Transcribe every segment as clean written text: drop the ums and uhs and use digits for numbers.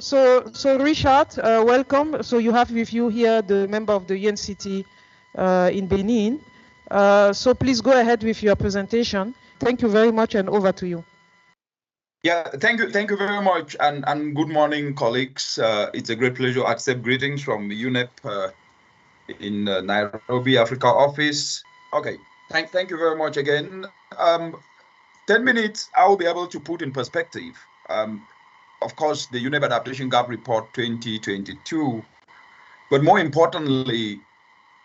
So Richard, welcome. So you have with you here the member of the UNCT in Benin. So please go ahead with your presentation. Thank you very much, and over to you. Yeah, thank you very much, and good morning, colleagues. It's a great pleasure to accept greetings from UNEP in Nairobi, Africa office. Okay, thank you very much again. 10 minutes, I will be able to put in perspective. Of course, the UNEP Adaptation Gap Report 2022, but more importantly,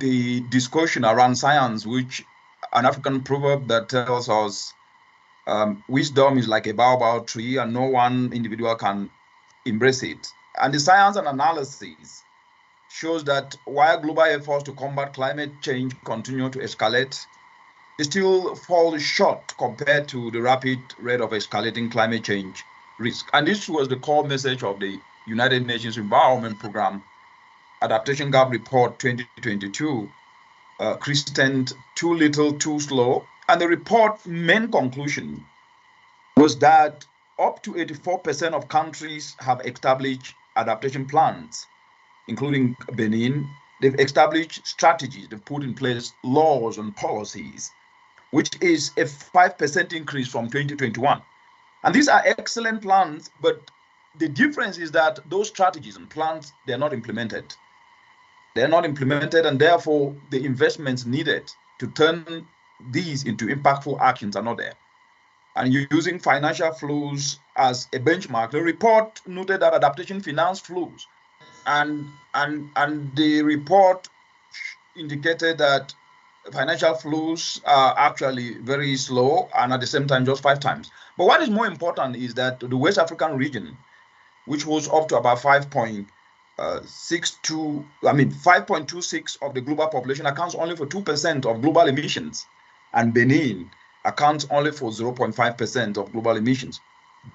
the discussion around science, which an African proverb that tells us wisdom is like a baobab tree and no one individual can embrace it. And the science and analysis shows that while global efforts to combat climate change continue to escalate, they still fall short compared to the rapid rate of escalating climate change risk. And this was the core message of the United Nations Environment Programme Adaptation Gap Report 2022, christened Too Little, Too Slow. And the report's main conclusion was that up to 84% of countries have established adaptation plans, including Benin. They've established strategies, they've put in place laws and policies, which is a 5% increase from 2021. And these are excellent plans, but the difference is that those strategies and plans, they're not implemented. They're not implemented, and therefore the investments needed to turn these into impactful actions are not there. And using financial flows as a benchmark, the report noted that adaptation finance flows, and the report indicated that financial flows are actually very slow and at the same time just 5 times. But what is more important is that the West African region, which was up to about 5.26 of the global population, accounts only for 2% of global emissions, and Benin accounts only for 0.5% of global emissions.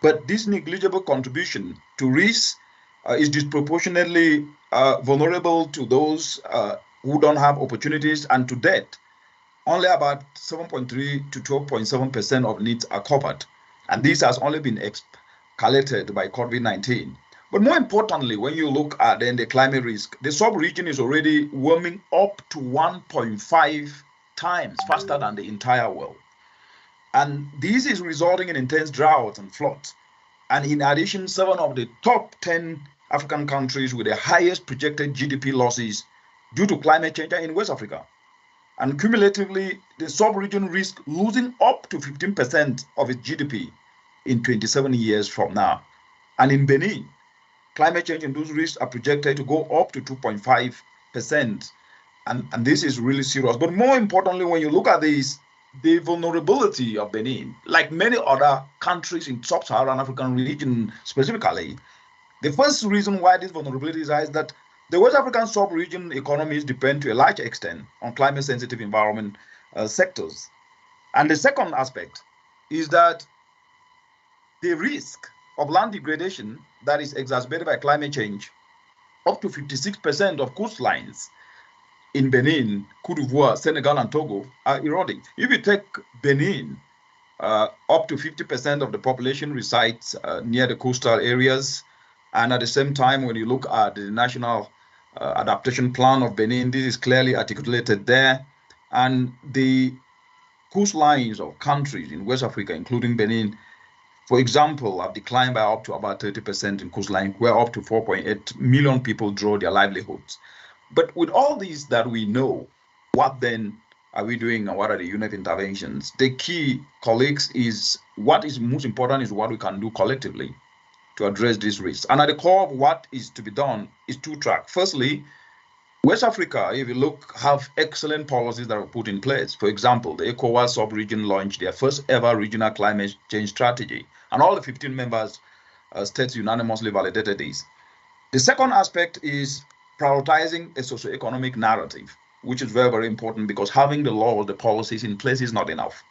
But this negligible contribution to risk is disproportionately vulnerable to those who don't have opportunities, and to date, only about 7.3 to 12.7% of needs are covered. And this has only been escalated by COVID-19. But more importantly, when you look at then the climate risk, the sub-region is already warming up to 1.5 times faster than the entire world. And this is resulting in intense droughts and floods. And in addition, 7 of the top 10 African countries with the highest projected GDP losses due to climate change are in West Africa. And cumulatively, the sub-region risks losing up to 15% of its GDP in 27 years from now. And in Benin, climate change-induced risks are projected to go up to 2.5%. And this is really serious. But more importantly, when you look at this, the vulnerability of Benin, like many other countries in sub-Saharan African region specifically, the first reason why this vulnerability is high is that the West African sub-region economies depend to a large extent on climate-sensitive environment sectors. And the second aspect is that the risk of land degradation that is exacerbated by climate change, up to 56% of coastlines in Benin, Cote d'Ivoire, Senegal, and Togo are eroding. If you take Benin, up to 50% of the population resides near the coastal areas. And at the same time, when you look at the National Adaptation Plan of Benin, this is clearly articulated there. And the coastlines of countries in West Africa, including Benin, for example, have declined by up to about 30% in coastline, where up to 4.8 million people draw their livelihoods. But with all these that we know, what then are we doing and what are the UNEP interventions? The key, colleagues, is what is most important is what we can do collectively to address these risks. And at the core of what is to be done is 2 tracks. Firstly, West Africa, if you look, have excellent policies that were put in place. For example, the ECOWAS sub-region launched their first ever regional climate change strategy, and all the 15 members states unanimously validated this. The second aspect is prioritizing a socioeconomic narrative, which is very, very important, because having the laws, the policies in place is not enough.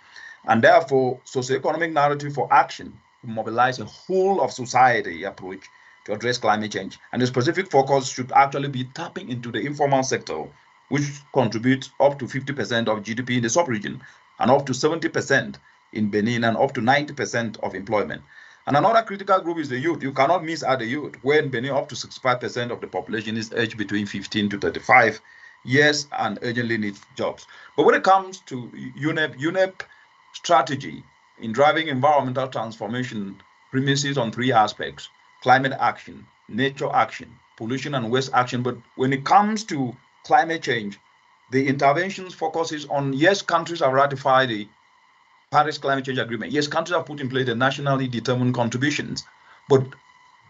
And therefore, socioeconomic narrative for action to mobilize a whole of society approach to address climate change. And the specific focus should actually be tapping into the informal sector, which contributes up to 50% of GDP in the sub-region, and up to 70% in Benin, and up to 90% of employment. And another critical group is the youth. You cannot miss out the youth. When Benin, up to 65% of the population is aged between 15 to 35 years and urgently needs jobs. But when it comes to UNEP strategy in driving environmental transformation premises on three aspects: climate action, nature action, pollution and waste action. But when it comes to climate change, the interventions focuses on, yes, countries have ratified the Paris Climate Change Agreement. Yes, countries have put in place the nationally determined contributions, but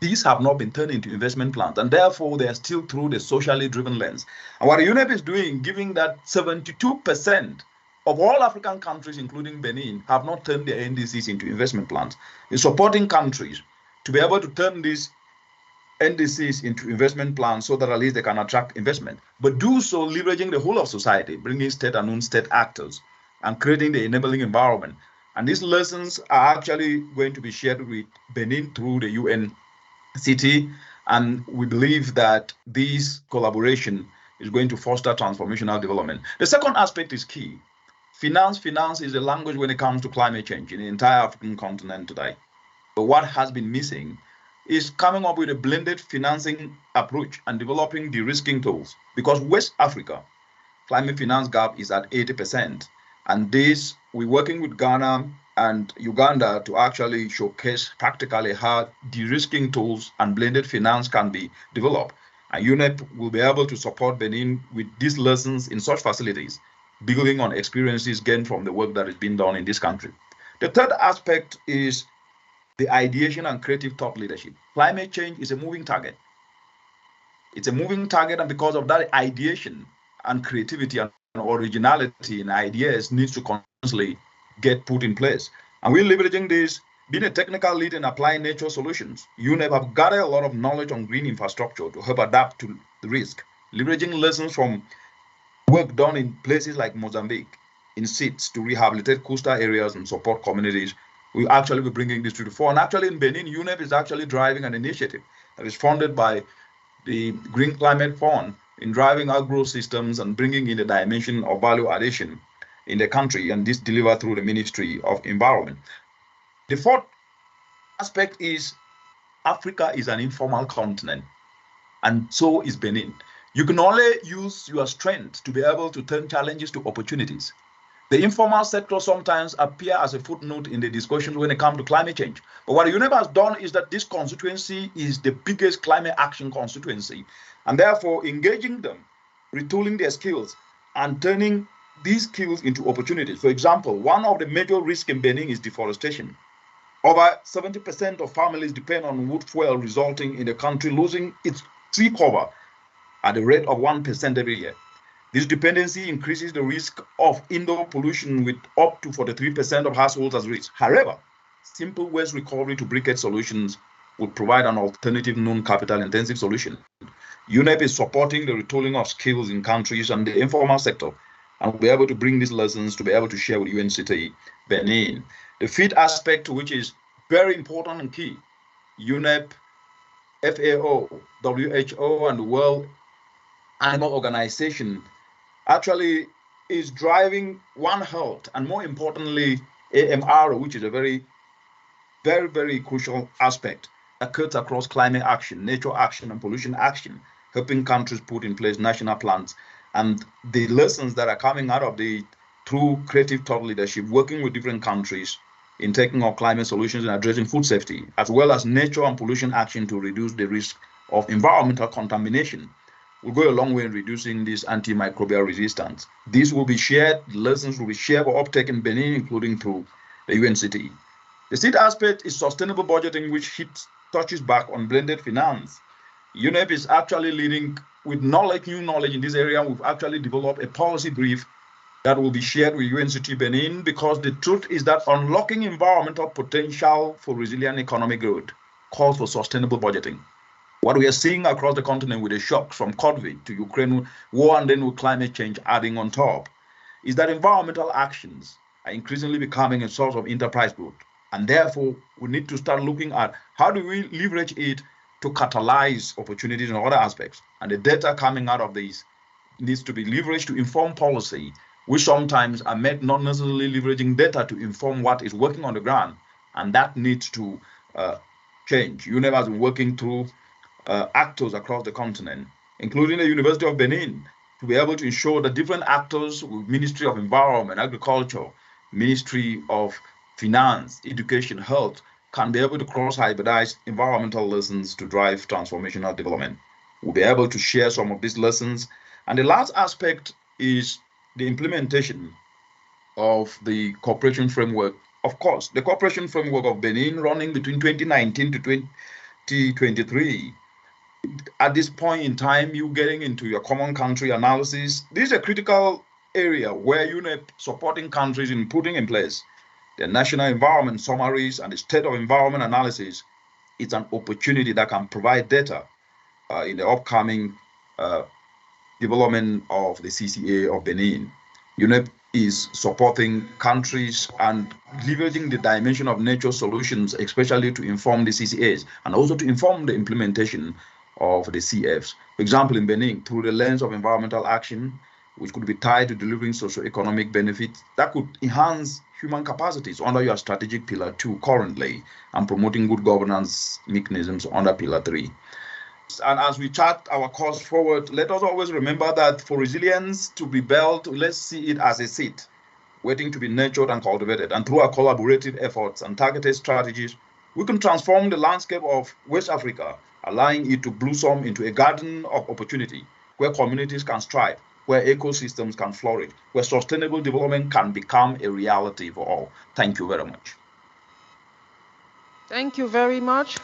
these have not been turned into investment plans, and therefore they are still through the socially driven lens. And what UNEP is doing, given that 72% of all African countries, including Benin, have not turned their NDCs into investment plans, is supporting countries to be able to turn these NDCs into investment plans so that at least they can attract investment, but do so leveraging the whole of society, bringing state and non-state actors, and creating the enabling environment. And these lessons are actually going to be shared with Benin through the UNCT, and we believe that this collaboration is going to foster transformational development. The second aspect is key. Finance is a language when it comes to climate change in the entire African continent today. But what has been missing is coming up with a blended financing approach and developing de-risking tools, because West Africa climate finance gap is at 80%. And this, we're working with Ghana and Uganda to actually showcase practically how de-risking tools and blended finance can be developed. And UNEP will be able to support Benin with these lessons in such facilities, building on experiences gained from the work that is being done in this country. The third aspect is the ideation and creative thought leadership. Climate change is a moving target. It's a moving target, and because of that, ideation and creativity and originality in ideas needs to constantly get put in place. And we're leveraging this, being a technical lead in applying nature solutions. UNEP have gathered a lot of knowledge on green infrastructure to help adapt to the risk, leveraging lessons from work done in places like Mozambique, in seats to rehabilitate coastal areas and support communities. We actually be bringing this to the fore. And actually in Benin, UNEP is actually driving an initiative that is funded by the Green Climate Fund in driving agro systems and bringing in the dimension of value addition in the country, and this delivered through the Ministry of Environment. The fourth aspect is Africa is an informal continent, and so is Benin. You can only use your strength to be able to turn challenges to opportunities. The informal sector sometimes appear as a footnote in the discussions when it comes to climate change. But what UNEP has done is that this constituency is the biggest climate action constituency, and therefore engaging them, retooling their skills, and turning these skills into opportunities. For example, one of the major risks in Benin is deforestation. Over 70% of families depend on wood fuel, resulting in the country losing its tree cover at the rate of 1% every year. This dependency increases the risk of indoor pollution, with up to 43% of households at risk. However, simple waste recovery to briquette solutions would provide an alternative non-capital intensive solution. UNEP is supporting the retooling of skills in countries and the informal sector, and will be able to bring these lessons to be able to share with UNCT Benin. The fifth aspect, which is very important and key, UNEP, FAO, WHO, and the World Animal Organization actually is driving One Health, and more importantly, AMR, which is a very, very crucial aspect that cuts across climate action, nature action, and pollution action, helping countries put in place national plans. And the lessons that are coming out of the through creative thought leadership, working with different countries in taking up climate solutions and addressing food safety, as well as nature and pollution action to reduce the risk of environmental contamination, will go a long way in reducing this antimicrobial resistance. These will be shared, lessons will be shared or uptake in Benin, including through the UNCT. The sixth aspect is sustainable budgeting, which touches back on blended finance. UNEP is actually leading with knowledge, new knowledge in this area. We've actually developed a policy brief that will be shared with UNCT Benin, because the truth is that unlocking environmental potential for resilient economic growth calls for sustainable budgeting. What we are seeing across the continent with the shocks from COVID to Ukraine war and then with climate change adding on top is that environmental actions are increasingly becoming a source of enterprise growth. And therefore, we need to start looking at how do we leverage it to catalyze opportunities in other aspects. And the data coming out of these needs to be leveraged to inform policy, which sometimes are met not necessarily leveraging data to inform what is working on the ground. And that needs to change. UNEP has been working through actors across the continent, including the University of Benin, to be able to ensure that different actors with Ministry of Environment, Agriculture, Ministry of Finance, Education, Health, can be able to cross-hybridize environmental lessons to drive transformational development. We'll be able to share some of these lessons. And the last aspect is the implementation of the cooperation framework. Of course, the cooperation framework of Benin running between 2019 to 2023. At this point in time, you getting into your common country analysis. This is a critical area where UNEP supporting countries in putting in place the national environment summaries and the state of environment analysis. It's an opportunity that can provide data in the upcoming development of the CCA of Benin. UNEP is supporting countries and leveraging the dimension of nature solutions, especially to inform the CCAs and also to inform the implementation of the CFs. For example, in Benin, through the lens of environmental action, which could be tied to delivering socio-economic benefits that could enhance human capacities under your strategic pillar 2 currently, and promoting good governance mechanisms under pillar 3. And as we chart our course forward, let us always remember that for resilience to be built, let's see it as a seed waiting to be nurtured and cultivated. And through our collaborative efforts and targeted strategies, we can transform the landscape of West Africa, allowing it to blossom into a garden of opportunity where communities can strive, where ecosystems can flourish, where sustainable development can become a reality for all. Thank you very much. Thank you very much.